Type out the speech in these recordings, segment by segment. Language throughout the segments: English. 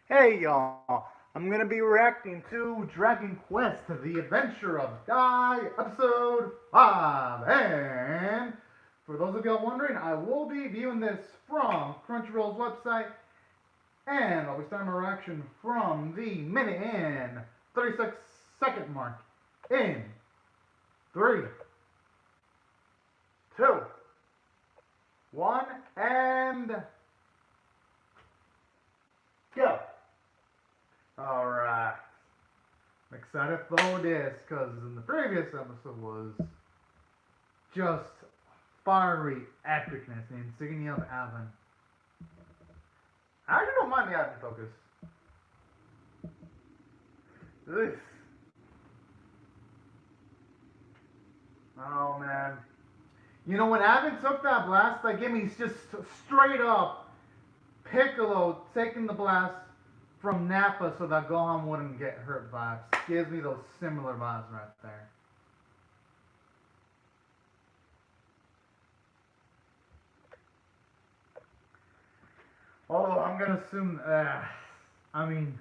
Hey y'all, I'm gonna be reacting to Dragon Quest, The Adventure of Dai, Episode 5. And for those of y'all wondering, I will be viewing this from Crunchyroll's website, and I'll be starting my reaction from the minute and 36-second mark in 3, 2, 1, and go! Alright. I'm excited for this because in the previous episode was just fiery epicness and insignia of Avon. I actually don't mind the Avon focus. This. Oh man. You know, when Avon took that blast, that gave me just straight up Piccolo taking the blast from Nappa so that Gohan wouldn't get hurt vibes. Gives me those similar vibes right there. Although I'm gonna assume, I mean,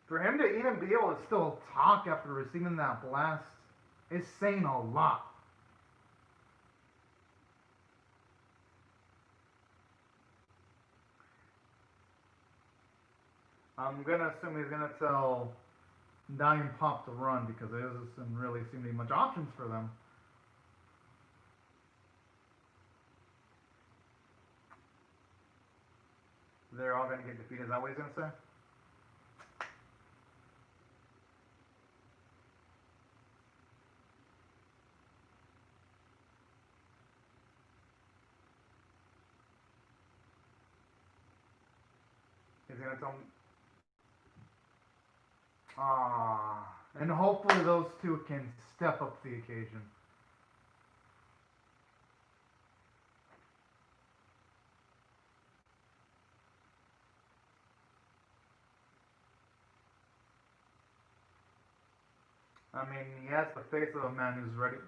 for him to even be able to still talk after receiving that blast is saying a lot. I'm gonna assume he's gonna tell Dai and Pop to run because there doesn't really seem to be much options for them. They're all gonna get defeated. Is that what he's gonna say? He's gonna tell them. And hopefully those two can step up to the occasion. I mean, he has the face of a man who's ready.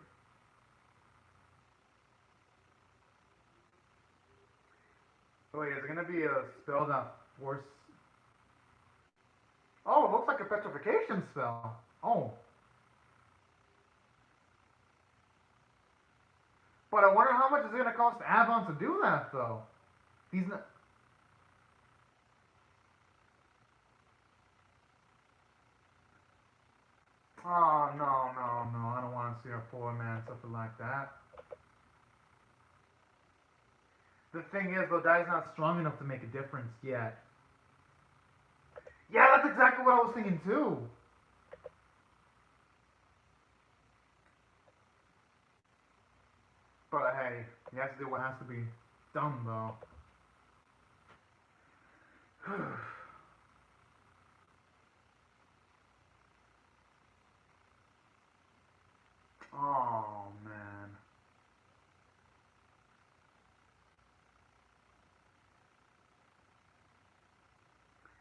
Wait, is it gonna be a spell that force? Oh, it looks like a petrification spell. Oh. But I wonder how much it's gonna cost Avon to do that though. He's not. Oh no, no, no! I don't want to see a poor man suffer like that. The thing is, though, Dai's not strong enough to make a difference yet. Yeah, that's exactly what I was thinking too. But hey, he has to do what has to be done, though. Oh man.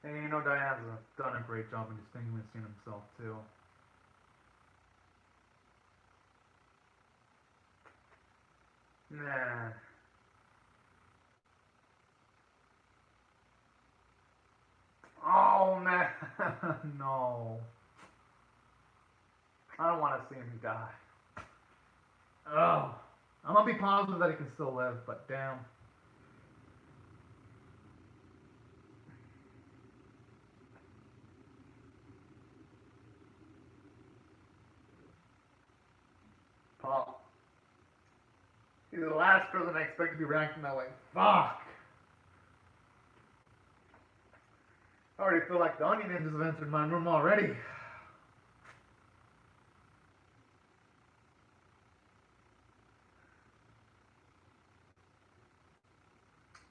And you know, Diane's done a great job in distinguishing himself too. Nah. Oh man, no. I don't want to see him die. Oh, I'm gonna be positive that he can still live, but damn. Paul. He's the last person I expect to be reacting that way. Fuck. I already feel like the onion ninjas have entered my room already.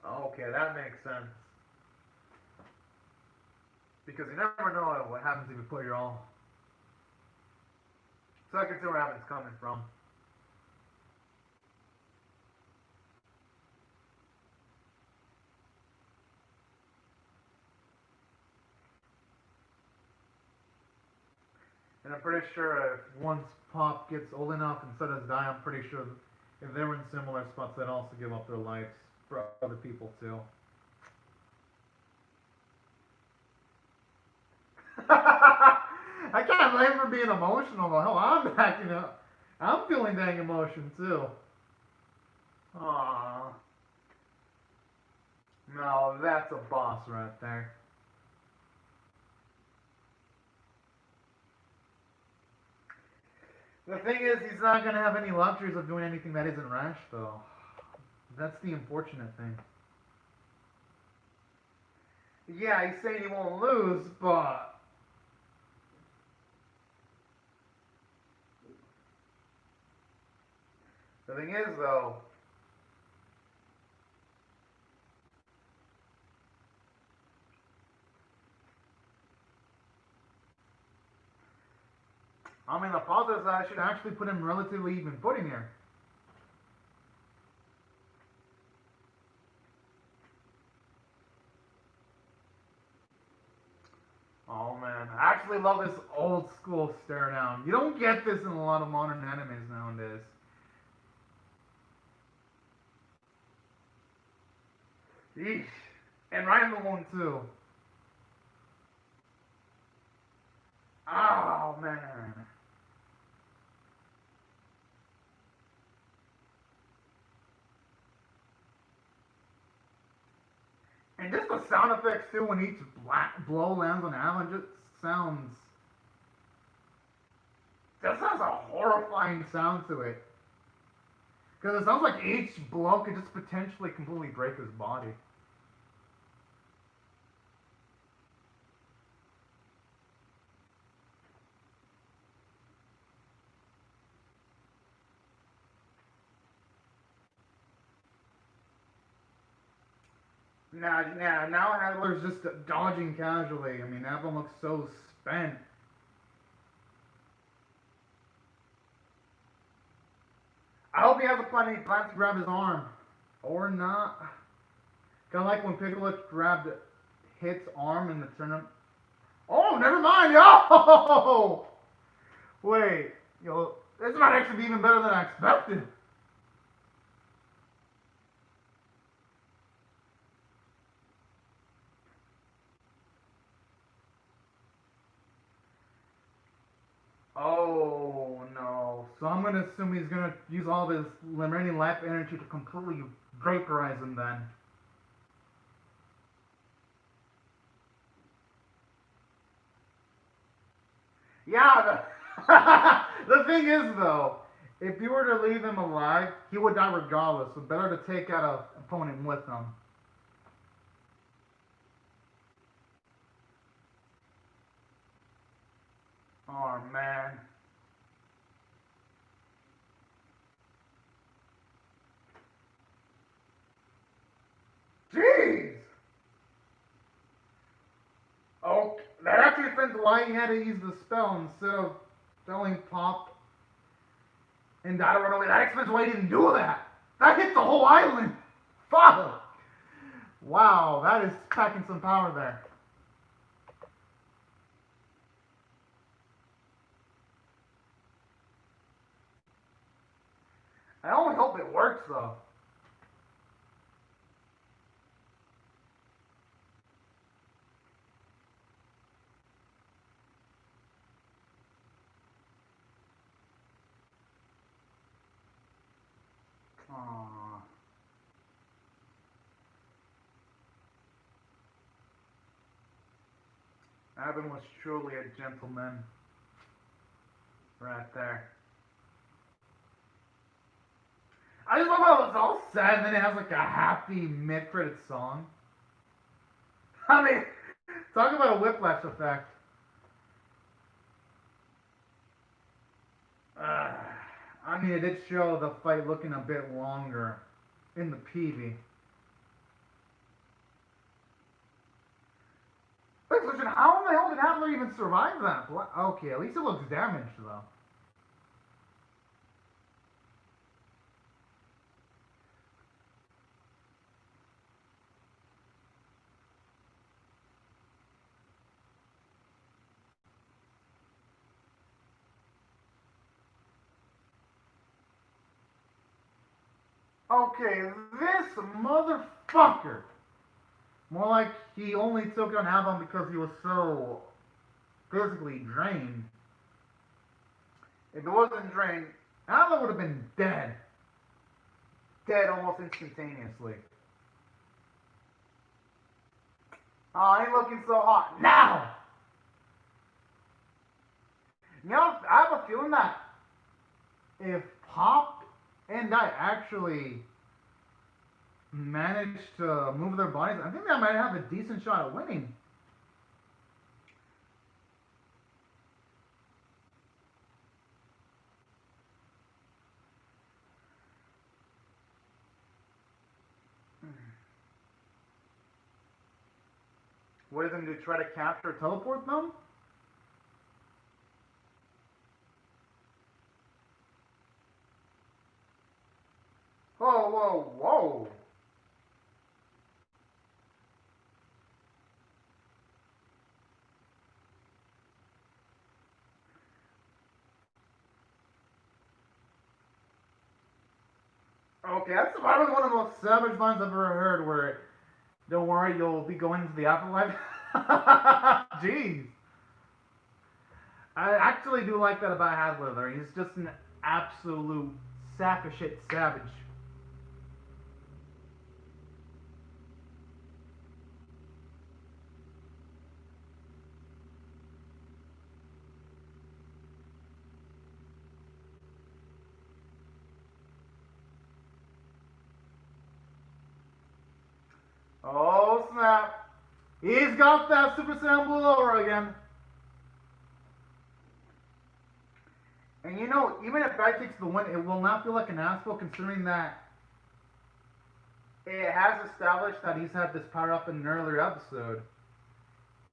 Okay, that makes sense. Because you never know what happens if you put your all. So I can see where Abbott's coming from. And I'm pretty sure if once Pop gets old enough and so does Dai, I'm pretty sure if they were in similar spots, they'd also give up their lives for other people too. aren't being emotional, but hell, I'm acting up. I'm feeling dang emotion too. Aww. No, that's a boss right there. The thing is, he's not gonna have any luxuries of doing anything that isn't rash, though. That's the unfortunate thing. Yeah, he's saying he won't lose, but... The thing is, though... I mean, the positive side should actually put him relatively even footing here. Oh man, I actually love this old school stare down. You don't get this in a lot of modern animes nowadays. Yeesh. And right in the one too. Oh man. And just the sound effects too when each blow lands on Alan just sounds... Just has a horrifying sound to it. Because it sounds like each blow could just potentially completely break his body. Now Hadler's just dodging casually. I mean, Evelyn looks so spent. I hope he has a plan to grab his arm. Or not. Kind of like when Piccolo grabbed Hit's arm in the tournament. Oh, never mind, yo! Wait, yo, this might actually be even better than I expected. Oh no. So I'm gonna assume he's gonna use all of his remaining life energy to completely vaporize him then. Yeah, the thing is though, if you were to leave him alive, he would die regardless, so better to take out an opponent with him. Oh man. Jeez! Oh, that actually explains why he had to use the spell instead of telling Pop and Dada run away. That explains why he didn't do that. That hit the whole island. Fuck! Wow, that is packing some power there. I only hope it works though. Aww. Abin was truly a gentleman. Right there. I just love how it's all sad and then it has like a happy mid-credit song. I mean, talk about a whiplash effect. I mean, it did show the fight looking a bit longer in the PV. Wait, listen, how in the hell did Hadler even survive that? Okay, at least it looks damaged though. Okay, this motherfucker. More like he only took on Avalon because he was so physically drained. If it wasn't drained, Alva would have been dead. Dead almost instantaneously. Oh, ain't looking so hot now. You know, I have a feeling that if Pop and Dai actually manage to move their bodies, I think they might have a decent shot at winning. What is it going to do? Try to capture or teleport them? Whoa, whoa, whoa! Okay, that's probably one of the most savage lines I've ever heard, where, don't worry, you'll be going into the afterlife. Jeez. I actually do like that about Hadler. He's just an absolute sack of shit savage. Oh snap! He's got that Super Saiyan Blue over again. And you know, even if Dai takes the win, it will not feel like an asshole, considering that it has established that he's had this power up in an earlier episode.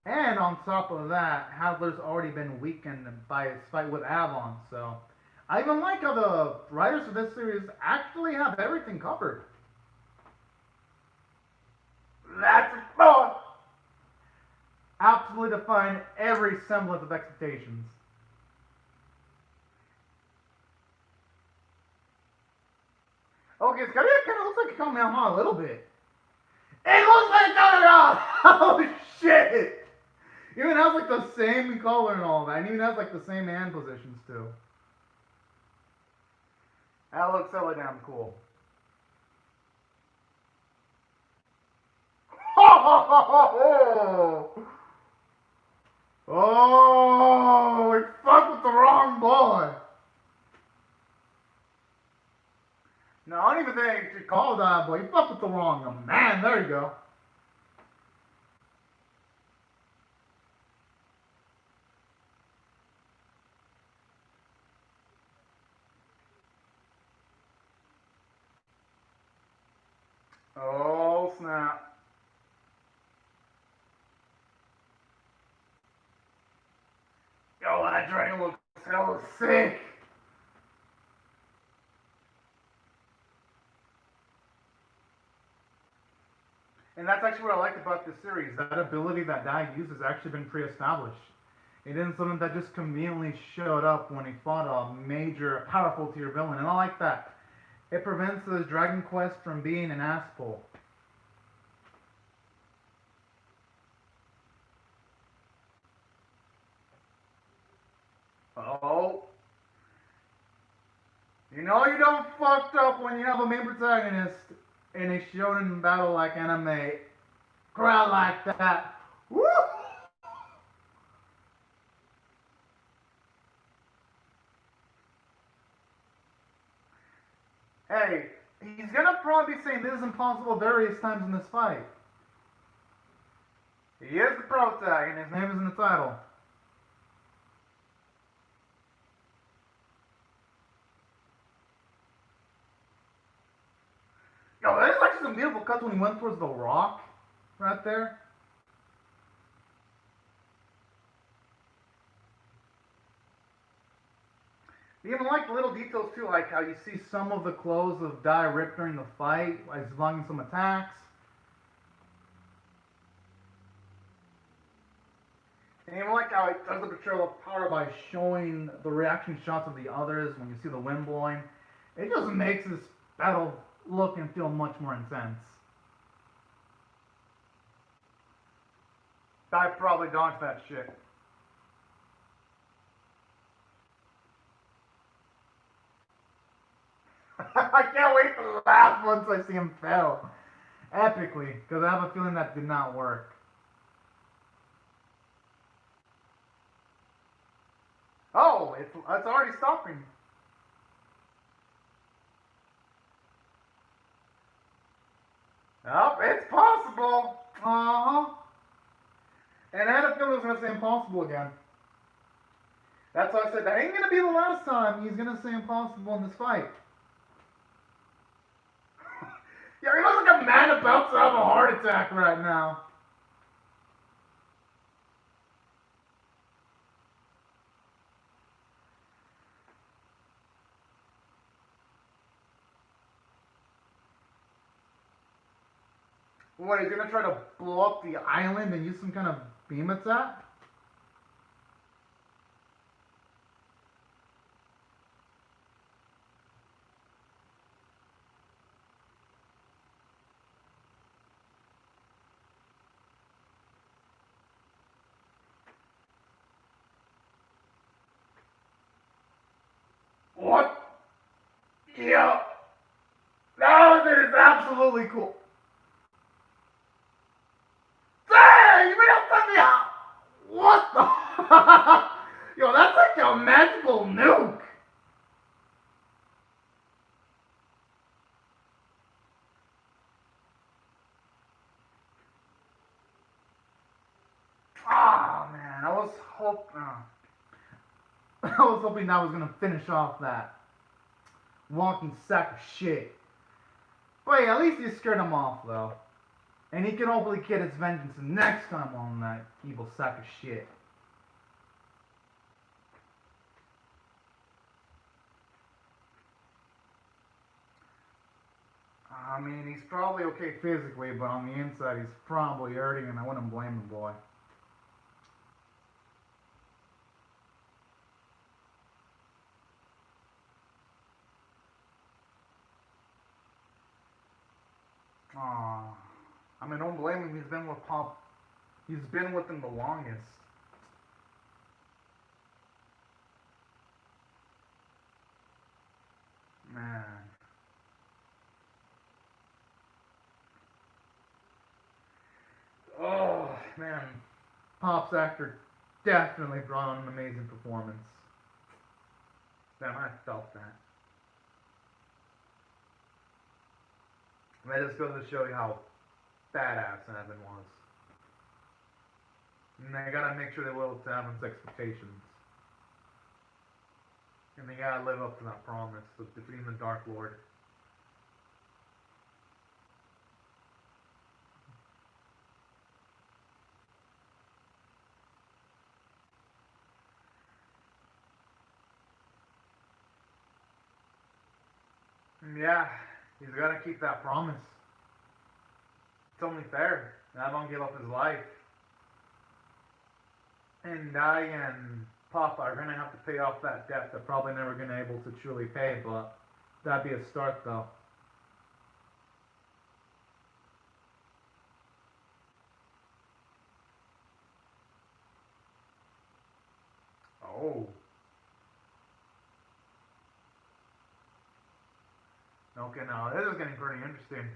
And on top of that, Hadler's already been weakened by his fight with Avon, so I even like how the writers of this series actually have everything covered. That's a boy! Absolutely define every semblance of expectations. Okay, Scotty, it kind of looks like Kamehameha a little bit. It looks like Kamehameha! Oh shit! It even has like the same color and all that, and even has like the same hand positions too. That looks so damn cool. Oh, we fucked with the wrong boy. No, I don't even think you should call that boy. You fucked with the wrong man. There you go. Oh, snap. Yo, that dragon looks so sick. And that's actually what I like about this series. That ability that Dai uses has actually been pre-established. It isn't something that just conveniently showed up when he fought a major, powerful tier villain. And I like that. It prevents the Dragon Quest from being an asshole. Oh. You know you don't fucked up when you have a main protagonist in a shonen battle like anime. Crowd like that. Woo! Hey, he's gonna probably be saying this is impossible various times in this fight. He is the protagonist, his name is in the title. Yo, there's actually some beautiful cuts when he went towards the rock right there. You even like the little details too, like how you see some of the clothes of Dai ripped during the fight, like he's blocking some attacks. And even like how it does the portrayal of power by showing the reaction shots of the others when you see the wind blowing. It just makes this battle look and feel much more intense. Dai probably dodged that shit. I can't wait to laugh once I see him fail. Epically, because I have a feeling that did not work. Oh, it's already stopping. Oh, it's possible. Uh-huh. And I had a feeling it was going to say impossible again. That's why I said that ain't going to be the last time he's going to say impossible in this fight. Yeah, he looks like a man about to have a heart attack right now. What, he's gonna try to blow up the island and use some kind of beam attack? What? Yeah. No, that is absolutely cool. Dang, you made me out. What the? Yo, that's like a magical nuke. Oh man, I was hoping that was gonna finish off that walking sack of shit. But hey, at least you scared him off though. And he can hopefully get his vengeance next time on that evil sack of shit. I mean, he's probably okay physically, but on the inside he's probably hurting, and I wouldn't blame him, boy. Aww. I mean, don't blame him. He's been with Pop. He's been with him the longest. Man. Oh, man. Pop's actor definitely brought on an amazing performance. Damn, I felt that. That just goes to show you how badass Evan was. And they gotta make sure they live up to Evan's expectations. And they gotta live up to that promise of defeating the Dark Lord. And yeah, he's gotta keep that promise. It's only fair. Evan gave up his life. And Dai and Papa are gonna have to pay off that debt they're probably never gonna able to truly pay, but that'd be a start though. Oh. Okay, now this is getting pretty interesting.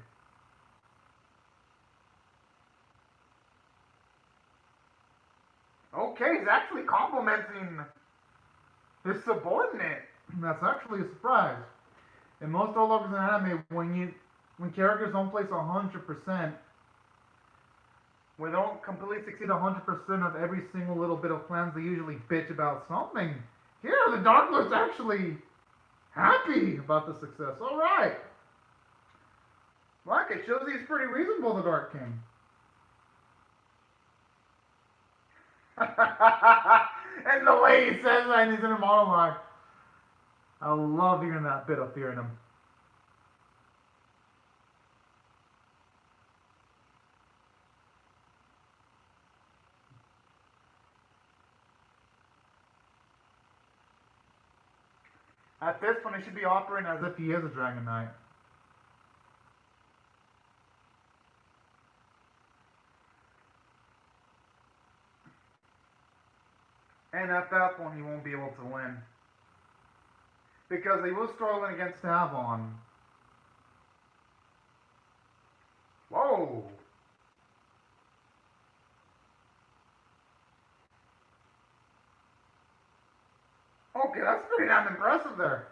Okay, he's actually complimenting his subordinate. That's actually a surprise. In most dialogues in anime, when characters don't place 100%, when they don't completely succeed 100% of every single little bit of plans, they usually bitch about something. Here, the Dark Lord's actually happy about the success. All right. Like, it shows he's pretty reasonable, the Dark King. And the way he says that in his inner monologue, I love hearing that bit of fear in him. At this point, he should be operating as if he is a Dragon Knight. And at that point, he won't be able to win. Because he was struggling against Avon. Okay, that's pretty damn impressive there.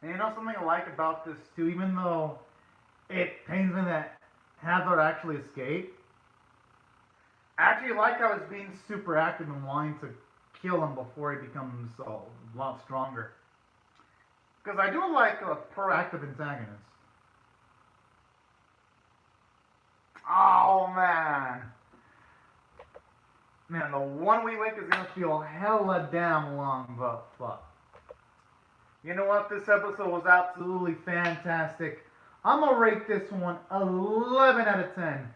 And you know something I like about this too, even though it pains me that Hazard actually escaped, I actually like how he's being super active and wanting to kill him before he becomes a lot stronger. Because I do like a proactive antagonist. Oh man. Man, the 1 week wait is gonna feel hella damn long, but fuck. You know what? This episode was absolutely fantastic. I'm gonna rate this one 11 out of 10.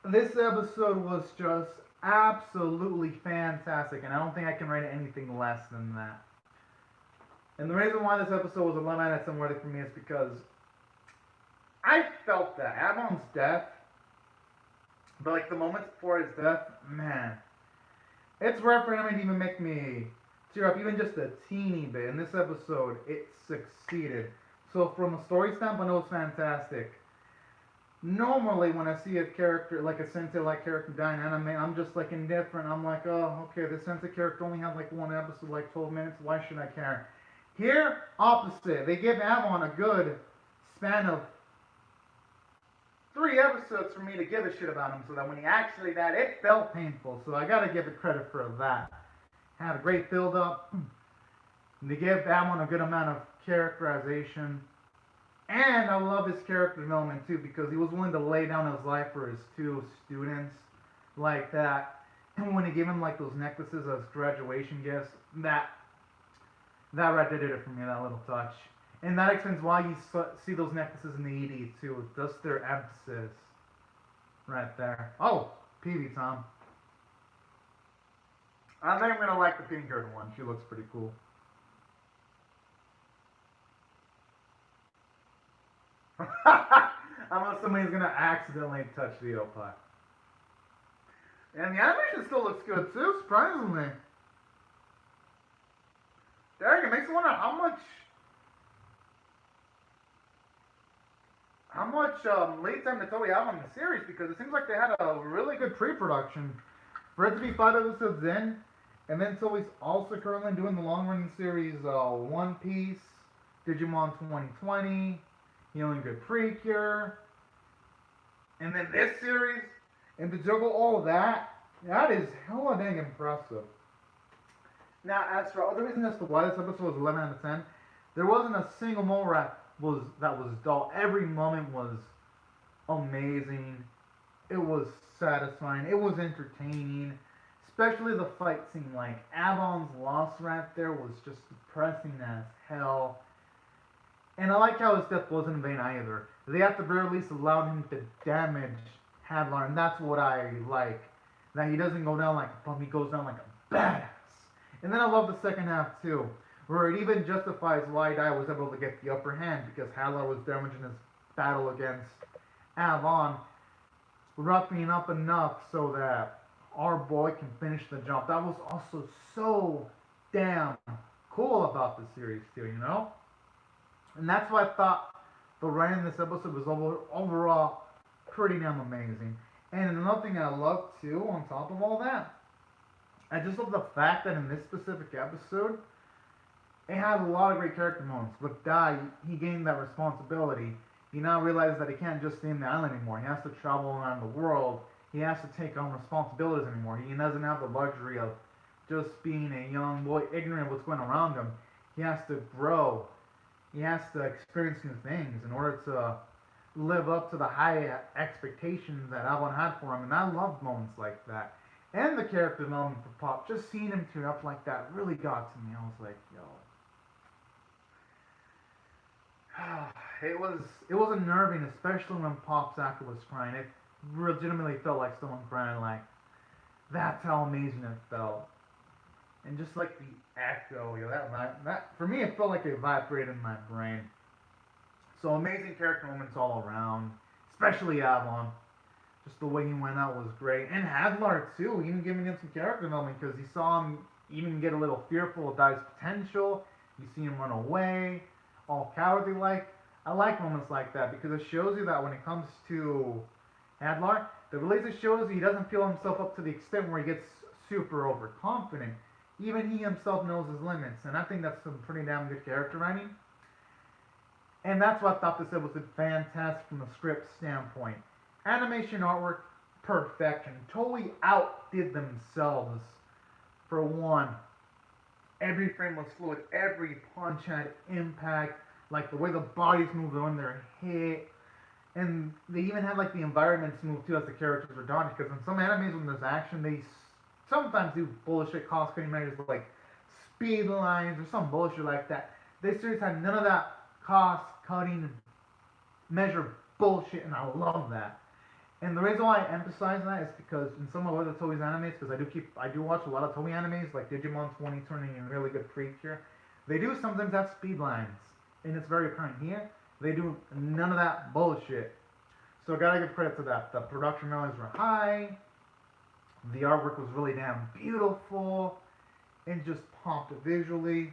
This episode was just absolutely fantastic, and I don't think I can rate it anything less than that. And the reason why this episode was 11 out of 10 worthy for me is because I felt that Avon's death, but like the moments before his death, man, it's rare for him to even make me tear up even just a teeny bit. In this episode, it succeeded. So from a story standpoint, it was fantastic. Normally, when I see a character, like a Sensei-like character die in anime, I'm just like indifferent. I'm like, oh, okay, this Sensei character only had like one episode, like 12 minutes. Why should I care? Here, opposite. They give Avon a good span of 3 episodes for me to give a shit about him, so that when he actually died, it felt painful. So I gotta give it credit for that. Had a great build-up. They give Avon a good amount of characterization. And I love his character development too, because he was willing to lay down his life for his 2 students like that. And when he gave him like those necklaces as graduation gifts, that right there did it for me, that little touch. And that explains why you see those necklaces in the ED too. Just their emphasis right there. Oh, PV Tom. I think I'm gonna like the pink-haired one. She looks pretty cool. Unless somebody's gonna accidentally touch the opie. And the animation still looks good too, surprisingly. Dang, it makes me wonder how much lead time did Toei have on the series, because it seems like they had a really good pre-production. For it to be 5 episodes in, and then Toei's also currently doing the long-running series One Piece, Digimon 2020, Healing Good Precure, and then this series, and to juggle all of that, that is hella dang impressive. Now, as for other reasons as to why this episode was 11 out of 10, there wasn't a single moment that was dull. Every moment was amazing. It was satisfying. It was entertaining. Especially the fight scene. Like, Avon's loss right there was just depressing as hell. And I like how his death wasn't in vain either. They at the very least allowed him to damage Hadlar, and that's what I like. That he doesn't go down like a bum, he goes down like a badass. And then I love the second half too, where it even justifies why Dai was able to get the upper hand, because Hadlar was damaging his battle against Avon, roughing up enough so that our boy can finish the jump. That was also so damn cool about the series too, you know? And that's why I thought the writing in this episode was overall pretty damn amazing. And another thing I love too, on top of all that, I just love the fact that in this specific episode, it had a lot of great character moments. With Dai, he gained that responsibility. He now realizes that he can't just stay in the island anymore. He has to travel around the world. He has to take on responsibilities anymore. He doesn't have the luxury of just being a young boy ignorant of what's going around him. He has to grow. He has to experience new things in order to live up to the high expectations that Avon had for him. And I loved moments like that. And the character development for Pop, just seeing him tear up like that really got to me. I was like, yo. It was unnerving, especially when Pop's actor was crying. It legitimately felt like someone crying. Like, that's how amazing it felt. And just like the echo, yo, that for me, it felt like it vibrated in my brain. So amazing character moments all around, especially Avon. Just the way he went out was great. And Hadlar too, even giving him some character development, because he saw him even get a little fearful of Dai's potential. You see him run away, all cowardly like. I like moments like that because it shows you that when it comes to Adlar, the release shows you he doesn't feel himself up to the extent where he gets super overconfident. Even he himself knows his limits, and I think that's some pretty damn good character writing. And that's what I thought this episode was fantastic from the script standpoint. Animation, artwork, perfection. Totally outdid themselves. For one, every frame was fluid. Every punch had impact. Like the way the bodies move when they're hit. And they even had like the environments move too as the characters were dodging. Because in some animes when there's action, they sometimes do bullshit cost-cutting measures like speed lines or some bullshit like that. This series had none of that cost-cutting measure bullshit, and I love that. And the reason why I emphasize that is because in some of other Toei's animes, because I do watch a lot of Toei animes, like Digimon 20 turning a really good freak here. They do sometimes have speed lines, and it's very apparent here. They do none of that bullshit. So I gotta give credit to that. The production values were high. The artwork was really damn beautiful. And just popped visually.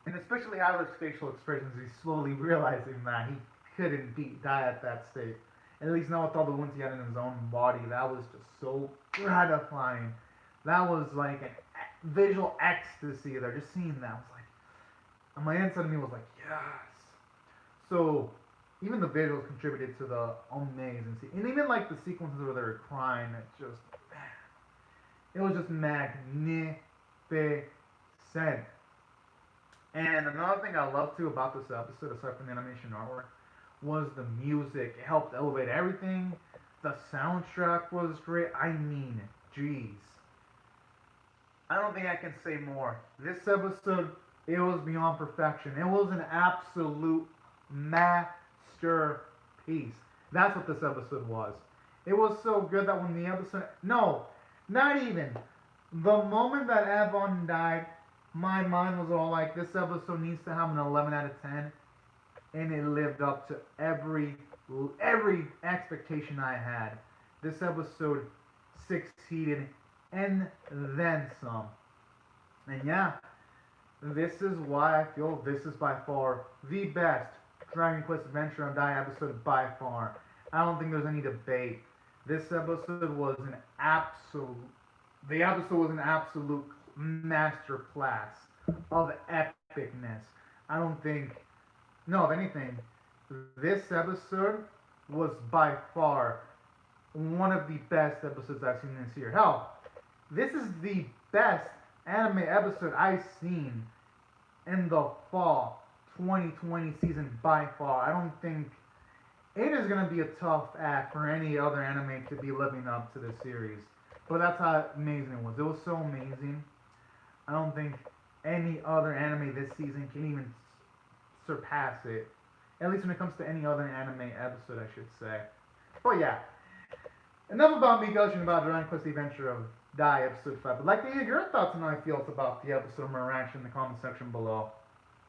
And especially Adler's facial expressions, he's slowly realizing that he couldn't beat Dai at that state. At least not with all the wounds he had in his own body. That was just so gratifying. That was like a visual ecstasy there. Just seeing that was like, and my inside of me was like, yes. So even the visuals contributed to the amazing scene. And even like the sequences where they were crying, it was just magnificent. And another thing I love too about this episode, aside from the animation artwork, was the music. It helped elevate everything. The soundtrack was great. I mean, jeez. I don't think I can say more. This episode, it was beyond perfection. It was an absolute masterpiece. That's what this episode was. It was so good that when the episode... No, not even. The moment that Avon died, my mind was all like, this episode needs to have an 11 out of 10. And it lived up to every expectation I had. This episode succeeded and then some. And yeah, this is why I feel this is by far the best Dragon Quest Adventure of Dai episode by far. I don't think there's any debate. This episode was an absolute... The episode was an absolute masterclass of epicness. I don't think... No, if anything, this episode was by far one of the best episodes I've seen this year. Hell, this is the best anime episode I've seen in the fall 2020 season by far. I don't think it is going to be a tough act for any other anime to be living up to this series. But that's how amazing it was. It was so amazing. I don't think any other anime this season can even surpass it. At least when it comes to any other anime episode, I should say. But yeah. Enough about me gushing about Dragon Quest Adventure of Dai episode 5. I'd like to hear your thoughts on how I feel about the episode and my reaction in the comment section below.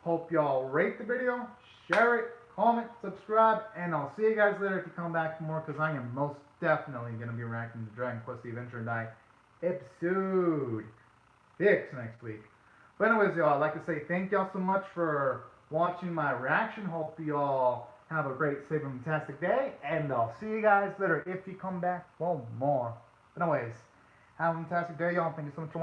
Hope y'all rate the video, share it, comment, subscribe, and I'll see you guys later if you come back for more, because I am most definitely going to be reacting to Dragon Quest Adventure of Dai episode 6 next week. But anyways, y'all, I'd like to say thank y'all so much for watching my reaction. Hope y'all have a great, safe, and fantastic day, and I'll see you guys later if you come back for more. But anyways, have a fantastic day, y'all. Thank you so much for watching.